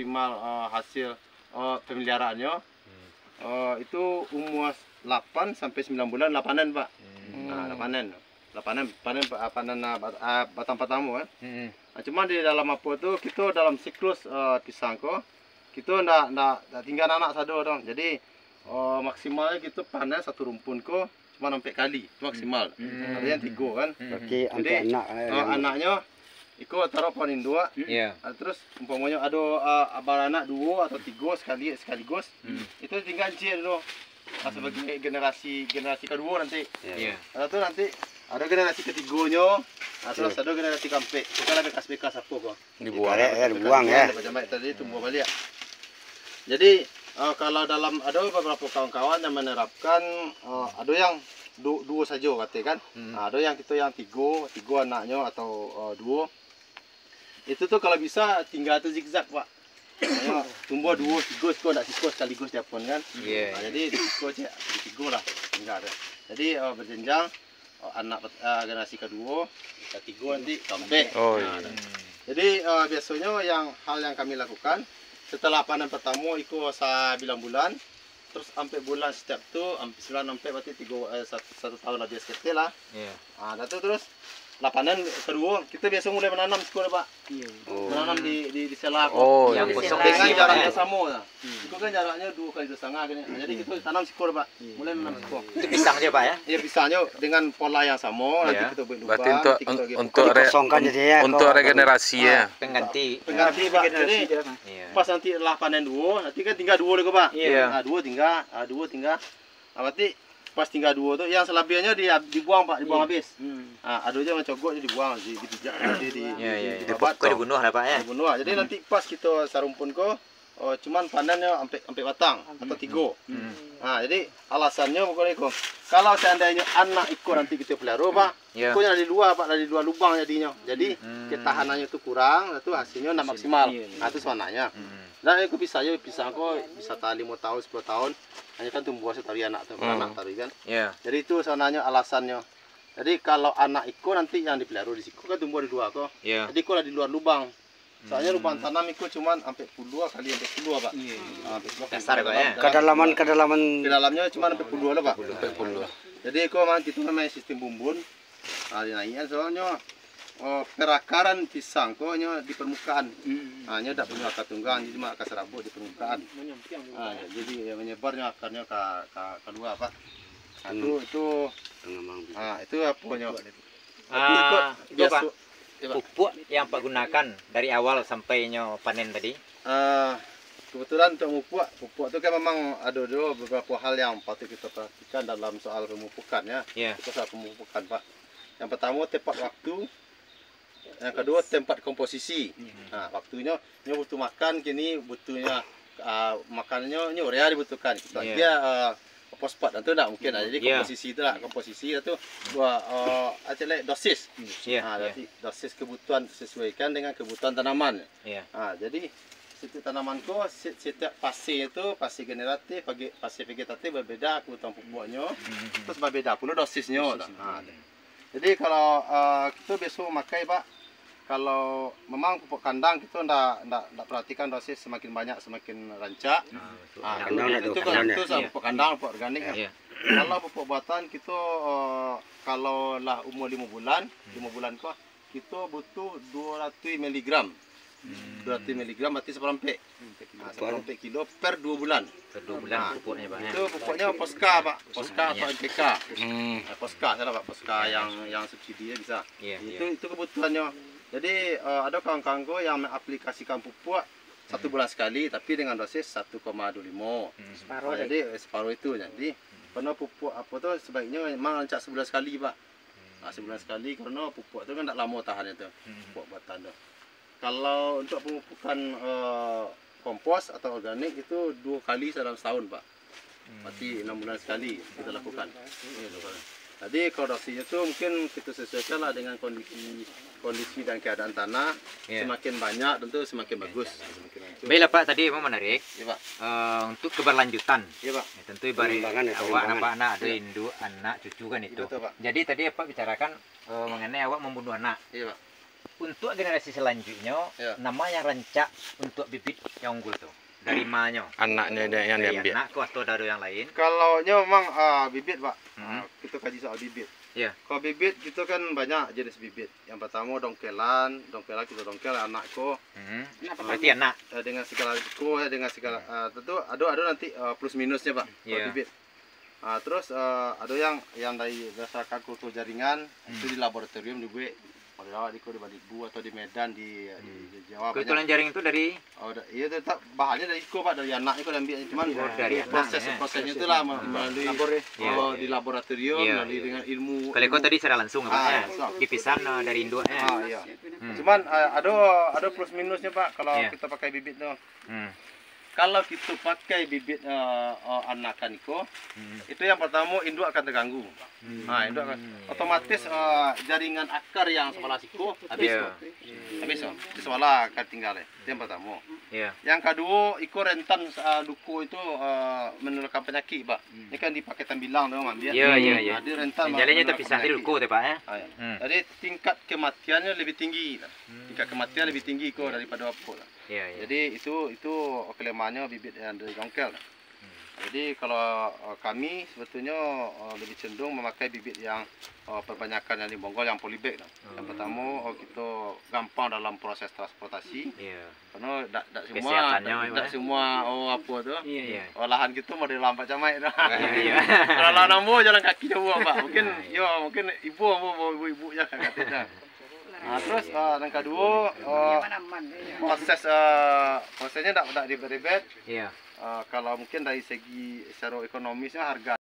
optimal hasil pemeliharaannya itu umur 8 sampai 9 bulan lah panen, Pak. Nah, panen batang pertama kan. Nah, cuma di dalam apa tuh kita dalam siklus pisang kok kita ndak tinggal anak satu dong. Jadi maksimalnya kita panen satu rumpun kok cuma sampai kali itu maksimal. Ada yang 3 kan. Oke, Jadi anaknya ikut taruh panen 2. Terus umpamanya ada anak 2 atau 3 sekaligus. Itu tinggal cek dulu. Sebagai generasi kedua nanti. Itu nanti ada generasi ketiganya, terus ada generasi keempat. Kita lah bekas apa kok? Dibuang ya. Macam tadi tumbuh balik. Jadi kalau dalam ada beberapa kawan-kawan yang menerapkan ada yang 2 saja katanya kan. Ada yang kita yang 3 anaknya atau 2. Itu tuh kalau bisa tinggal tuh zigzag, Pak. Tumbuh 2, 3 kok enggak siko sekaligus dia pun kan. Nah, jadi siko aja 3 lah tinggal ada. Jadi berjenjang anak generasi kedua, ketiga nanti comeback. Jadi biasanya hal yang kami lakukan setelah panen pertama itu 9 bulan, terus sampai bulan setiap tu 9 sampai berarti 1 tahun lebih sekitar lah. Nah, terus panen kedua kita biasa mulai menanam sekolah, Pak. Menanam di sela yang kosong dengan jaraknya sama. Itu kan jaraknya 2,5 kali gini. Jadi kita tanam sekolah, Pak. Mulai menanam sekolah. Itu pisangnya, Pak ya? Iya, pisangnya dengan pola yang sama. Nanti kita buat lubang. Berarti untuk regenerasi ya. Pengganti, Pak. Jadi pas nanti lah panen 2, nanti kan tinggal 2 lagi, Pak. Nah, 2 tinggal. Nah, berarti pas tinggal 2 tuh yang selebihnya dibuang, Pak, dibuang habis. Ada aja yang cogok dibuang, dipijak, dibunuh lah, Pak ya. Dibunuh. Jadi nanti pas kita sarumpun kok cuman panennya sampai batang atau 3. Nah, jadi alasannya pokoknya kok kalau seandainya anak ikut nanti kita pelihara, Pak, ikutnya dari luar, Pak, dari luar lubang jadinya. Jadi ketahanannya itu kurang, itu hasilnya enggak maksimal. Nah, itu soalnya. Dan aku bisa kok bisa tahan 5 tahun, 10 tahun. Hanya kan tumbuh setari anak tari kan. Jadi itu soalnya alasannya. Jadi kalau anak ikut nanti yang dipelihara di siku kan tumbuh di luar kok. Jadi kok di luar lubang. Soalnya lubang tanam itu cuma sampai 10 kali sampai 10, Pak. Dasar, Pak ya. Kedalamnya cuma sampai 10 lah, Pak. Sampai 10. Jadi kok memang itu namanya sistem bumbun. Nah, dinaikkan soalnya perakaran pisang koknya di permukaan. Hanya tidak punya akar tunggang, jadi akar serabut di permukaan. Jadi menyebarnya akarnya ke luar, Pak. Itu apanya? Itu Pak, pupuk yang Pak gunakan dari awal sampai panen tadi. Kebetulan untuk pupuk itu kan memang ada beberapa hal yang patut kita perhatikan dalam soal pemupukan ya. Itu soal pemupukan, Pak. Yang pertama tepat waktu. Yang kedua tempat komposisi. Nah, waktunya ini butuh makan, kini butuhnya makanannya ini urea dibutuhkan. Dia fosfat itu enggak mungkin. Jadi komposisi itu lah, komposisi itu dosis. Jadi dosis kebutuhan sesuaikan dengan kebutuhan tanaman. Nah, jadi setiap tanamanku setiap fase itu fase generatif, fase vegetatif berbeda kebutuhan pupuknya. Terus berbeda pula dosisnya. Nah, jadi kalau kita biasa memakai, Pak, kalau memang pupuk kandang kita ndak perhatikan dosis semakin banyak semakin rancak. Itu pupuk kandang, pupuk organik. Kalau pupuk buatan kita kalau lah umur 5 bulan kok kita butuh 200 mg. 200 mg berarti seperempat. 1 kilo per 2 bulan. Per 2 bulan pupuknya, Pak ya. Itu pupuknya Posca, Pak. Posca atau NPK. Posca salah, Pak. Posca yang subsidi bisa. Itu kebutuhannya. Jadi ada kawan-kawanku yang mengaplikasikan pupuk 1 bulan sekali tapi dengan dosis 1,25. Jadi separuh itu. Jadi karena pupuk apa tuh sebaiknya memang rancak sebulan sekali, Pak. Sebulan sekali karena pupuk itu kan tidak lama tahan itu. Pupuk buatan tuh. Kalau untuk pemupukan kompos atau organik itu 2 kali dalam setahun, Pak. Berarti 6 bulan sekali kita lakukan. Jadi kalau dosisnya itu mungkin kita sesuaikan lah dengan kondisi dan keadaan tanah. Semakin banyak tentu semakin bagus. Baiklah, Pak, tadi memang menarik. Pak. Untuk keberlanjutan. Pak. Tentu ibarat awak anak, ada induk, anak, cucu kan itu. Betul, Pak. Jadi tadi Pak bicarakan mengenai awak membunuh anak. Pak. untuk generasi selanjutnya, Ya. nama yang rancak untuk bibit yang unggul tuh dari mana? Anaknya dia yang Dari diambil. anak kok atau dari yang lain? Kalau memang bibit Pak, Hmm. kita kaji soal bibit. Iya. Kalau bibit kita kan banyak jenis bibit. Yang pertama dongkelan kita dongkel anakku Berarti anak. dengan segala risiko ya, dengan segala tentu ada nanti plus minusnya Pak kalau Iya. bibit. Terus ada yang dari berdasarkan kultur jaringan itu di laboratorium juga. Kalau di balik Bu atau di Medan di Jawa banyak. Kebetulan jaring itu dari Iya tetap bahannya dari iko Pak, dari anak itu diambil cuman dari prosesnya itu lah melalui di laboratorium Iya, melalui dengan ilmu. kalau kau tadi secara langsung Pak ya? langsung. Dipisan dari induknya. Iya. Cuman ada plus minusnya Pak kalau Iya. kita pakai bibit tuh. Hmm. Kalau kita pakai bibit anakan iko, itu yang pertama induk akan terganggu. Induk akan otomatis jaringan akar yang sebelah siku habis. Iya. Habis di sebelah akan tinggal. Itu yang pertama. Iya. Yang kedua, iko rentan duku itu menularkan penyakit, Pak. Ini kan di paketan bilang dong, dia. Iya. Dia rentan. Jalannya menularkan terpisah dari penyakit. duku tuh Pak ya. Ah, ya. Jadi tingkat kematiannya lebih tinggi. Tingkat kematian lebih tinggi kok daripada apa. Iya. Jadi itu kelemahannya bibit yang dari dongkel. Jadi kalau kami sebetulnya lebih cenderung memakai bibit yang perbanyakan yang di bonggol yang polybag. Yang pertama kita gampang dalam proses transportasi. Iya. Karena tak Kesehatannya, semua apa tu. Iya. Olahan kita model lambat camai dah. Iya. Kalau namo jalan kaki jauh Pak. Mungkin ibu ya katanya. Terus yang kedua prosesnya tak ribet-ribet. Iya. Kalau mungkin dari segi secara ekonomisnya harga